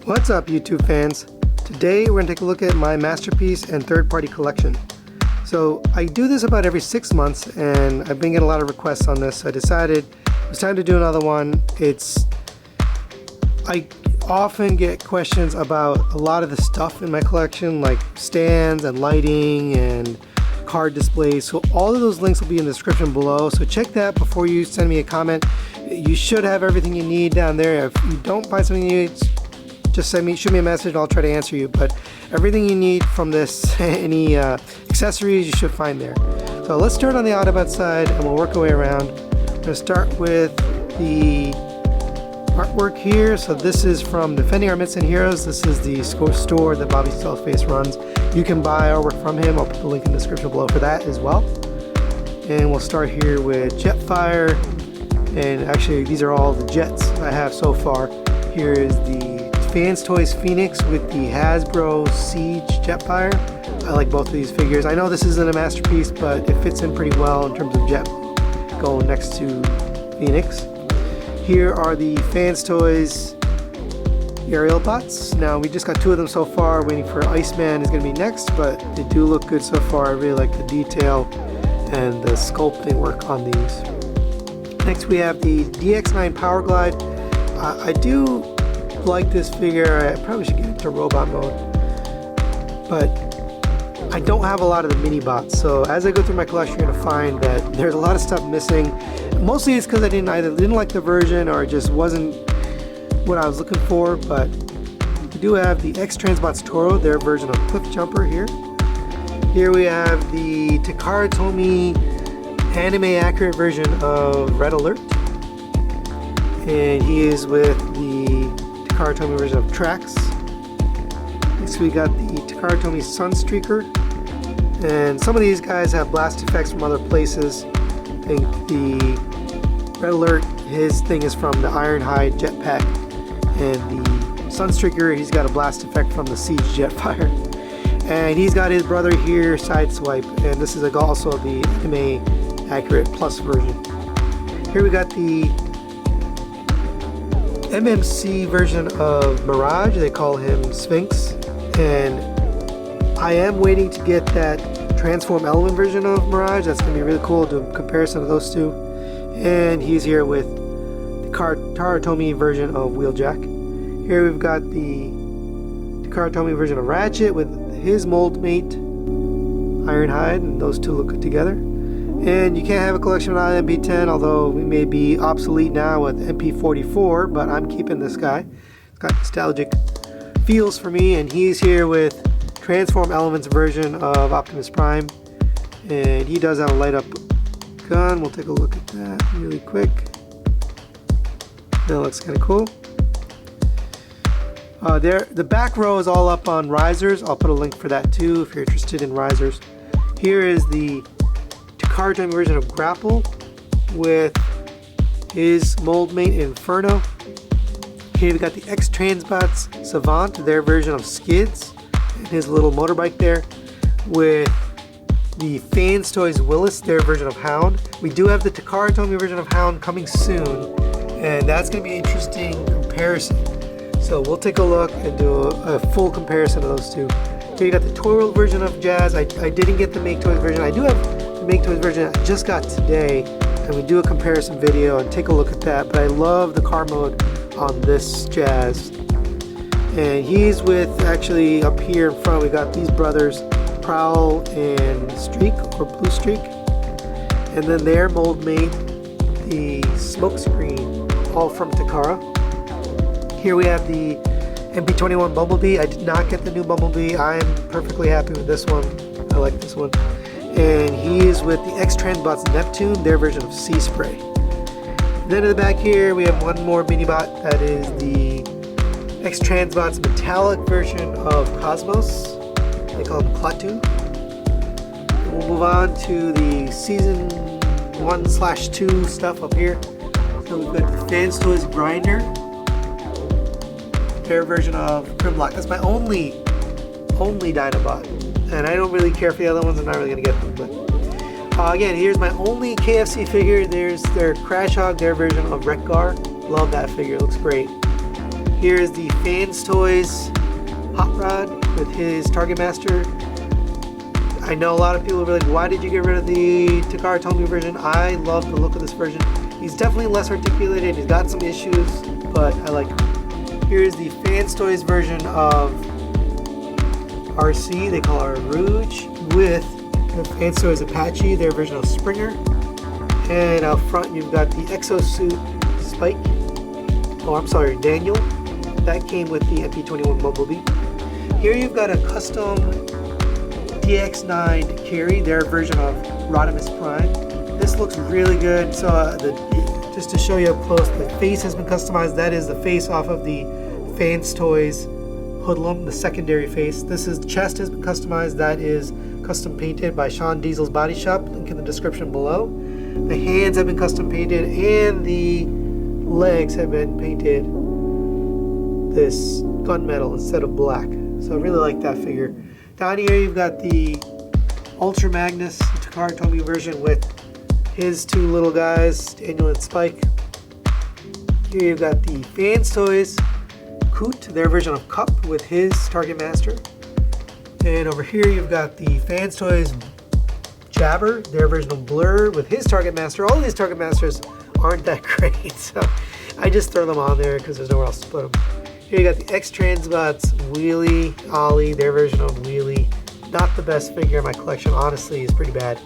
What's up, YouTube fans? Today we're going to take a look at my masterpiece and third-party collection. So I do this about every 6 months, and I've been getting a lot of requests on this, so I decided it was time to do another one. I often get questions about a lot of the stuff in my collection, like stands and lighting and card displays. So all of those links will be in the description below, so check that before you send me a comment. You should have everything you need down there. If you don't find something you need, just shoot me a message and I'll try to answer you. But everything you need from this, any accessories, you should find there. So let's start on the Autobot side and we'll work our way around. I'm going to start with the artwork here. So this is from Defending Our Myths and Heroes. This is the store that Bobby Stealthface runs. You can buy artwork from him. I'll put the link in the description below for that as well. And we'll start here with Jetfire. And actually these are all the jets I have so far. Here is the Fans Toys Phoenix with the Hasbro Siege Jetfire. I like both of these figures. I know this isn't a masterpiece, but it fits in pretty well in terms of jet going next to Phoenix. Here are the Fans Toys Aerial Bots. Now we just got 2 of them so far, waiting for Iceman is going to be next, but they do look good so far. I really like the detail and the sculpting work on these. Next we have the DX9 Power Glide. I do like this figure. I probably should get into robot mode, but I don't have a lot of the mini bots, so as I go through my collection you're going to find that there's a lot of stuff missing. Mostly it's because I didn't like the version, or it just wasn't what I was looking for. But we do have the X-Transbots Toro, their version of Cliff Jumper here. Here we have the Takara Tomy anime accurate version of Red Alert, and he is with the Takara Tomy version of Trax. Next we got the Takara Tomy Sunstreaker, and some of these guys have blast effects from other places. I think the Red Alert, his thing is from the Ironhide Jetpack, and the Sunstreaker, he's got a blast effect from the Siege Jetfire. And he's got his brother here, Sideswipe, and this is also the anime accurate plus version. Here we got the MMC version of Mirage. They call him Sphinx, and I am waiting to get that Transform Element version of Mirage. That's going to be really cool to do a comparison of those two. And he's here with the Takara Tomy version of Wheeljack. Here we've got the Takara Tomy version of Ratchet with his mold mate Ironhide, and those two look good together. And you can't have a collection without MP10, although we may be obsolete now with MP44, but I'm keeping this guy. It's got nostalgic feels for me, and he's here with Transform Elements version of Optimus Prime, and he does have a light up gun. We'll take a look at that really quick. That looks kind of cool. The back row is all up on risers. I'll put a link for that too if you're interested in risers. Here is the Takara Tomy version of Grapple with his mold mate Inferno. Here we got the X-Transbots Savant, their version of Skids, and his little motorbike there, with the Fans Toys Willis, their version of Hound. We do have the Takara Tomy version of Hound coming soon, and that's going to be an interesting comparison. So we'll take a look and do a full comparison of those two. Here you got the Toy World version of Jazz. I didn't get the Make Toys version. I do have the Make Toys version I just got today, and we do a comparison video and take a look at that. But I love the car mode on this Jazz. And he's with, actually up here in front, we got these brothers, Prowl and Streak, or Blue Streak. And then their mold mate, the Smokescreen, all from Takara. Here we have the MP21 Bumblebee. I did not get the new Bumblebee. I am perfectly happy with this one. I like this one. And he is with the X-Transbots Neptune, their version of Sea Spray. Then in the back here we have one more mini-bot. That is the X-Transbots Metallic version of Cosmos. They call him Klaatu. We'll move on to the Season 1/2 stuff up here. So we've got the Fans Toys Grinder, their version of Grimlock. That's my only Dinobot, and I don't really care for the other ones. I'm not really gonna get them, but again, here's my only KFC figure. There's their Crash Hog, their version of Wreck-Gar. Love that figure, it looks great. Here is the Fans Toys Hot Rod with his Target Master. I know a lot of people are like, why did you get rid of the Takara Tomy version? I love the look of this version. He's definitely less articulated, he's got some issues, but I like him. Here's the Fans Toys version of RC, they call her Rouge, with the Fans Toys Apache, their version of Springer. And out front you've got the Exosuit Spike, Daniel. That came with the MP21 Bumblebee. Here you've got a custom DX9 Carry, their version of Rodimus Prime. This looks really good. So just to show you up close, the face has been customized. That is the face off of the Fans Toys Hoodlum, the secondary face. This is chest has been customized. That is custom painted by Sean Diesel's Body Shop. Link in the description below. The hands have been custom painted, and the legs have been painted this gunmetal instead of black. So I really like that figure. Down here you've got the Ultra Magnus Takara Tomy version with his two little guys, Daniel and Spike. Here you've got the Fans Toys Coot, their version of Cup with his Target Master. And over here you've got the Fans Toys Jabber, their version of Blur with his Target Master. All of these Target Masters aren't that great, so I just throw them on there because there's nowhere else to put them. Here you got the X-Transbots Wheelie Ollie, their version of Wheelie. Not the best figure in my collection, honestly, it's pretty bad.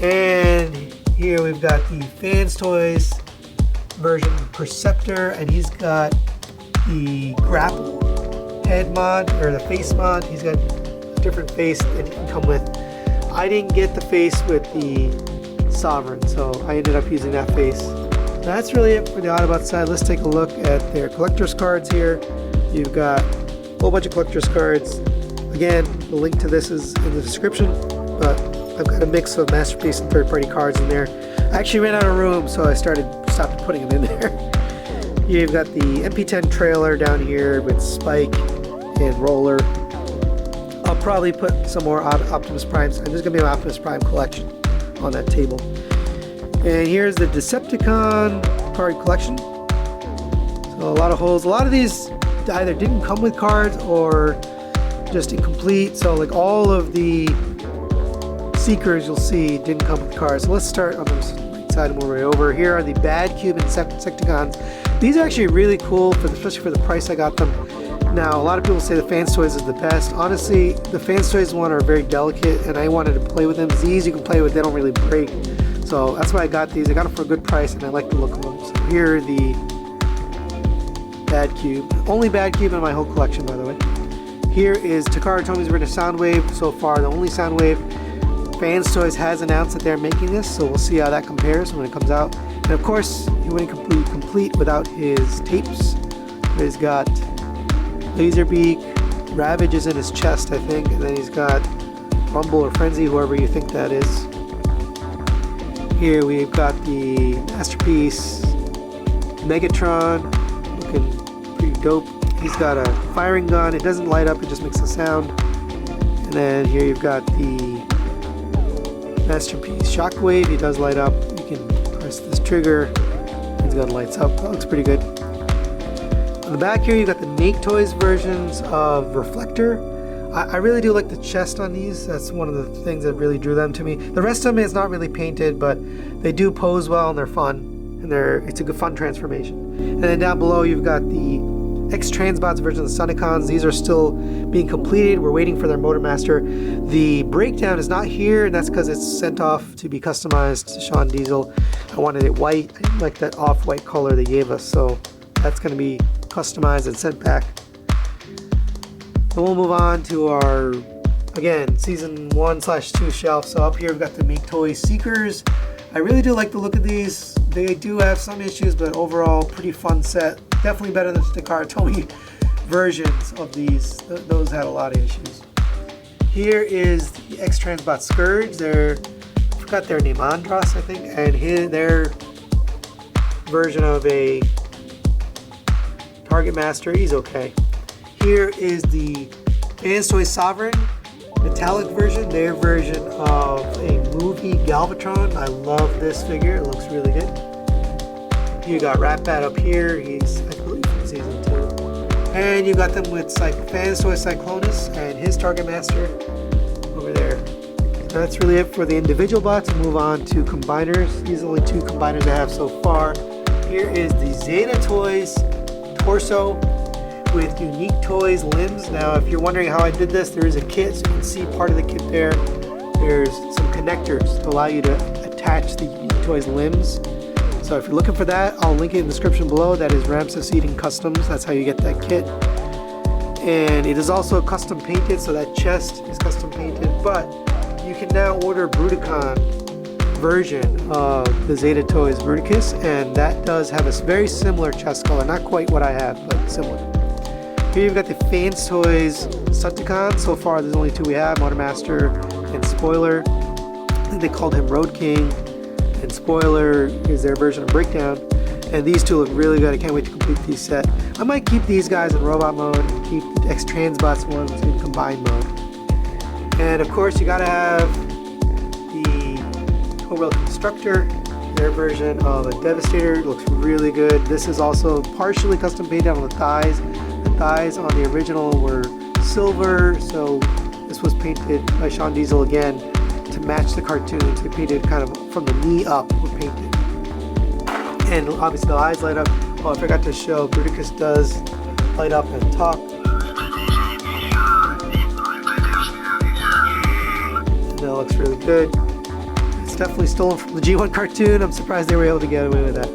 And here we've got the Fans Toys version of Perceptor, and he's got the grapple head mod, or the face mod. He's got a different face that he can come with. I didn't get the face with the Sovereign, so I ended up using that face. That's really it for the Autobot side. Let's take a look at their collector's cards here. You've got a whole bunch of collector's cards. Again, the link to this is in the description, but I've got a mix of Masterpiece and third-party cards in there. I actually ran out of room, so I stopped putting them in there. You've got the MP10 trailer down here with Spike and Roller. I'll probably put some more Optimus Primes, and there's going to be an Optimus Prime collection on that table. And here's the Decepticon card collection. So a lot of holes. A lot of these either didn't come with cards or just incomplete. So like all of the Seekers you'll see didn't come with cards. So let's start on the right side and move right over. Here are the Bad Cube and Decepticons. These are actually really cool, especially for the price I got them. Now, a lot of people say the Fans Toys is the best. Honestly, the Fans Toys one are very delicate, and I wanted to play with them. These you can play with, they don't really break. So that's why I got these. I got them for a good price, and I like the look of them. So here are the Bad Cube. Only Bad Cube in my whole collection, by the way. Here is Takara Tomy's version of Soundwave. So far, the only Soundwave. Fans Toys has announced that they're making this, so we'll see how that compares when it comes out. And of course, he wouldn't complete without his tapes. He's got Laserbeak, Ravage is in his chest, I think, and then he's got Rumble or Frenzy, whoever you think that is. Here we've got the Masterpiece Megatron, looking pretty dope. He's got a firing gun, it doesn't light up, it just makes a sound. And then here you've got the Masterpiece Shockwave, he does light up. You can press this trigger, his gun lights up, that looks pretty good. On the back here, you got the Make Toys versions of Reflector. I really do like the chest on these. That's one of the things that really drew them to me. The rest of them is not really painted, but they do pose well and they're fun. And it's a good fun transformation. And then down below, you've got the X-Transbots version of the Sonicons. These are still being completed. We're waiting for their Motormaster. The breakdown is not here, and that's because it's sent off to be customized to Sean Diesel. I wanted it white. I didn't like that off-white color they gave us, so that's going to be customized and sent back. So we'll move on to our, again, season 1/2 shelf. So up here we've got the Make Toys Seekers. I really do like the look of these. They do have some issues, but overall pretty fun set. Definitely better than the Takara Tomy versions of these. Those had a lot of issues. Here is the X-Transbot Scourge. I forgot their name, Andros, I think, and their version of a Target Master. He's okay. Here is the Fans Toys Sovereign metallic version, their version of a movie Galvatron. I love this figure, it looks really good. You got Rat Bat up here, he's, I believe, from season 2. And you got them with Fans Toy Cyclonus and his Target Master over there. So that's really it for the individual box. We'll move on to combiners. These are only 2 combiners I have so far. Here is the Zeta Toys torso with unique toys limbs. Now if you're wondering how I did this, there is a kit, so you can see part of the kit there. There's some connectors to allow you to attach the unique toys limbs. So if you're looking for that, I'll link it in the description below. That is Ramsesiden Customs. That's how you get that kit. And it is also custom painted, so that chest is custom painted. But you can now order Bruticon version of the Zeta Toys Bruticus, and that does have a very similar chest color. Not quite what I have, but similar. Here you've got the Fans Toys Decepticon. So far there's only 2 we have, Motormaster and Spoiler. I think they called him Road King. And Spoiler is their version of Breakdown, and these 2 look really good. I can't wait to complete these set. I might keep these guys in robot mode and keep the X-Transbots ones in combined mode. And of course you gotta have the Overall Constructor, their version of a Devastator. It looks really good. This is also partially custom painted on the thighs. The thighs on the original were silver, so this was painted by Sean Diesel again to match the cartoons. They painted kind of from the knee up were painted. And obviously the eyes light up. Oh, I forgot to show, Bruticus does light up and talk. And that looks really good. It's definitely stolen from the G1 cartoon. I'm surprised they were able to get away with that.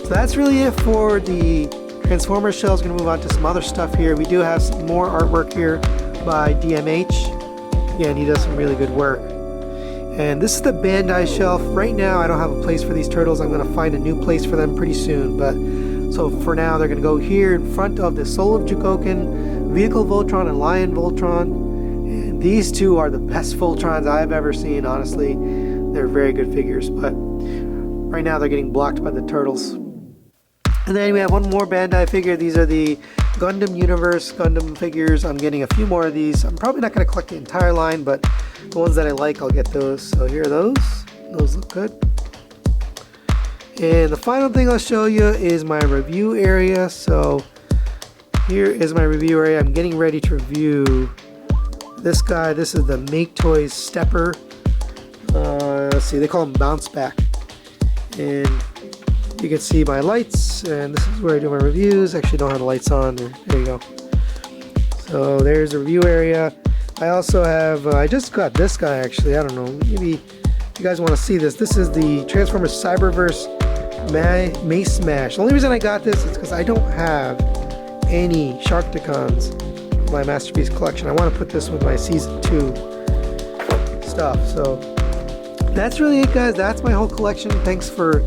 So that's really it for the Transformers shells. We're going to move on to some other stuff here. We do have some more artwork here by DMH. Again, he does some really good work. And this is the Bandai shelf. Right now I don't have a place for these turtles. I'm going to find a new place for them pretty soon. But so for now they're going to go here in front of the Soul of Jikoken, Vehicle Voltron, and Lion Voltron. And these 2 are the best Voltrons I've ever seen, honestly. They're very good figures, but right now they're getting blocked by the turtles. And then we have one more Bandai figure. These are the Gundam Universe Gundam figures. I'm getting a few more of these. I'm probably not going to collect the entire line, but the ones that I like, I'll get those. So here are those. Those look good. And the final thing I'll show you is my review area. So here is my review area. I'm getting ready to review this guy. This is the Make Toys Stepper. Let's see, they call him Bounce Back. And you can see my lights, and this is where I do my reviews. Actually don't have the lights on. There you go. So there's the review area. I also have, I just got this guy actually. I don't know, maybe if you guys want to see this. This is the Transformers Cyberverse Mace Smash. The only reason I got this is because I don't have any Sharkticons in my Masterpiece collection. I want to put this with my Season 2 stuff. So that's really it, guys. That's my whole collection. Thanks for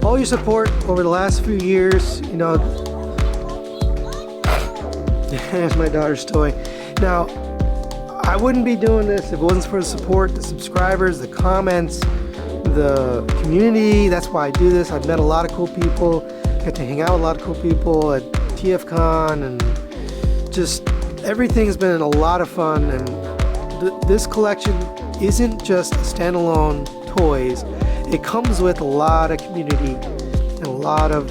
all your support over the last few years. You know, there's my daughter's toy. Now, I wouldn't be doing this if it wasn't for the support, the subscribers, the comments, the community. That's why I do this. I've met a lot of cool people, got to hang out with a lot of cool people at TFCon, and just everything's been a lot of fun. And this collection isn't just standalone toys. It comes with a lot of community and a lot of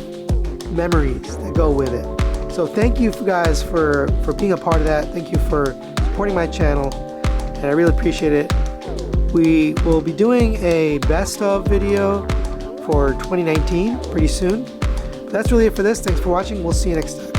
memories that go with it. So thank you guys for being a part of that. Thank you for supporting my channel, and I really appreciate it. We will be doing a best of video for 2019 pretty soon. But that's really it for this. Thanks for watching. We'll see you next time.